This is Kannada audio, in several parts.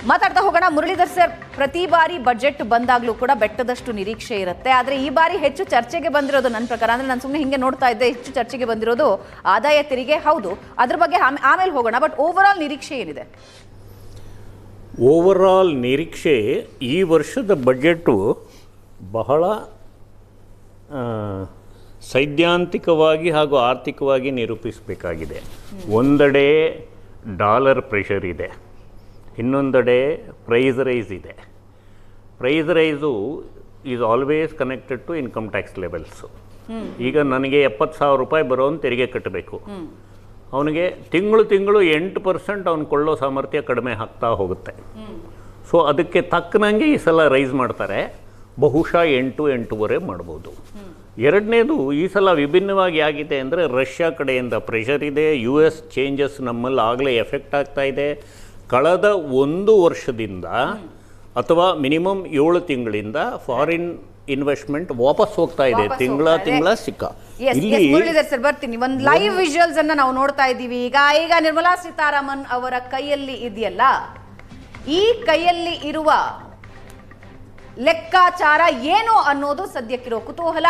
ಮಾತಾಡ್ತಾ ಹೋಗೋಣ. ಮುರಳೀಧರ್ ಸರ್, ಪ್ರತಿ ಬಾರಿ ಬಜೆಟ್ ಬಂದಾಗ್ಲೂ ಕೂಡ ಬೆಟ್ಟದಷ್ಟು ನಿರೀಕ್ಷೆ ಇರುತ್ತೆ. ಆದರೆ ಈ ಬಾರಿ ಹೆಚ್ಚು ಚರ್ಚೆಗೆ ಬಂದಿರೋದು ನನ್ನ ಪ್ರಕಾರ, ಅಂದ್ರೆ ನಾನು ಸುಮ್ಮನೆ ಹಿಂಗೆ ನೋಡ್ತಾ ಇದ್ದೆ, ಹೆಚ್ಚು ಚರ್ಚೆಗೆ ಬಂದಿರೋದು ಆದಾಯ ತೆರಿಗೆ. ಹೌದು, ಅದ್ರ ಬಗ್ಗೆ ಆಮೇಲೆ ಹೋಗೋಣ. ಬಟ್ ಓವರ್ ಆಲ್ ನಿರೀಕ್ಷೆ ಏನಿದೆ? ಓವರ್ ಆಲ್ ನಿರೀಕ್ಷೆ ಈ ವರ್ಷದ ಬಜೆಟು ಬಹಳ ಸೈದ್ಧಾಂತಿಕವಾಗಿ ಹಾಗೂ ಆರ್ಥಿಕವಾಗಿ ನಿರೂಪಿಸಬೇಕಾಗಿದೆ. ಒಂದೆಡೆ ಡಾಲರ್ ಪ್ರೆಷರ್ ಇದೆ, ಇನ್ನೊಂದೆಡೆ ಪ್ರೈಸ್ ರೈಸ್ ಇದೆ. Price rise is always connected to income tax levels. ಈಗ ನನಗೆ 70,000 ರೂಪಾಯಿ ಬರೋನು ತೆರಿಗೆ ಕಟ್ಟಬೇಕು. ಅವನಿಗೆ ತಿಂಗಳು 8% ಅವ್ನು ಕೊಳ್ಳೋ ಸಾಮರ್ಥ್ಯ ಕಡಿಮೆ ಆಗ್ತಾ ಹೋಗುತ್ತೆ. ಸೊ ಅದಕ್ಕೆ ತಕ್ಕನಂಗೆ ಈ ಸಲ ರೈಸ್ ಮಾಡ್ತಾರೆ. ಬಹುಶಃ 8-8.5 ಮಾಡ್ಬೋದು. ಎರಡನೇದು, ಈ ಸಲ ವಿಭಿನ್ನವಾಗಿ ಆಗಿದೆ ಅಂದರೆ ರಷ್ಯಾ ಕಡೆಯಿಂದ ಪ್ರೆಷರ್ ಇದೆ. US ಚೇಂಜಸ್ ನಮ್ಮಲ್ಲಿ ಆಗಲೇ ಎಫೆಕ್ಟ್ ಆಗ್ತಾ ಇದೆ. ಕಳೆದ 1 ವರ್ಷದಿಂದ ಅಥವಾ ಮಿನಿಮಮ್ 7 ತಿಂಗಳಿಂದ ಫಾರಿನ್ ಇನ್ವೆಸ್ಟ್ಮೆಂಟ್ ವಾಪಸ್ ಹೋಗ್ತಾ ಇದೆ, ತಿಂಗಳ ಸಿಕ್ಕ. ಇಲ್ಲಿ ಮುರಳೀಧರ್ ಸರ್ ಬರ್ತೀನಿ, ಒಂದು ಲೈವ್ ವಿಜುವಲ್ಸ್ ಅನ್ನ ನಾವು ನೋಡ್ತಾ ಇದ್ದೀವಿ. ಈಗ ನಿರ್ಮಲಾ ಸೀತಾರಾಮನ್ ಅವರ ಕೈಯಲ್ಲಿ ಇದೆಯಲ್ಲ, ಈ ಕೈಯಲ್ಲಿ ಇರುವ ಲೆಕ್ಕಾಚಾರ ಏನು ಅನ್ನೋದು ಸದ್ಯಕ್ಕಿರೋ ಕುತೂಹಲ.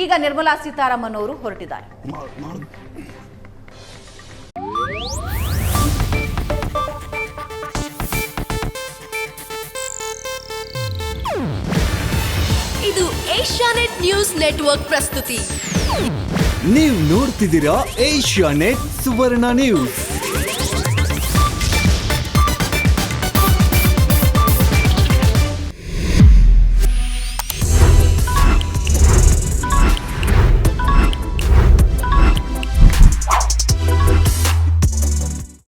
ಈಗ ನಿರ್ಮಲಾ ಸೀತಾರಾಮನ್ ಅವರು ಹೊರಟಿದ್ದಾರೆ. ಇದು ಏಷ್ಯಾನೆಟ್ ನ್ಯೂಸ್ ನೆಟ್ವರ್ಕ್ ಪ್ರಸ್ತುತಿ. ನೀವು ನೋಡ್ತಿದ್ದೀರಾ ಏಷ್ಯಾನೆಟ್ ಸುವರ್ಣ ನ್ಯೂಸ್.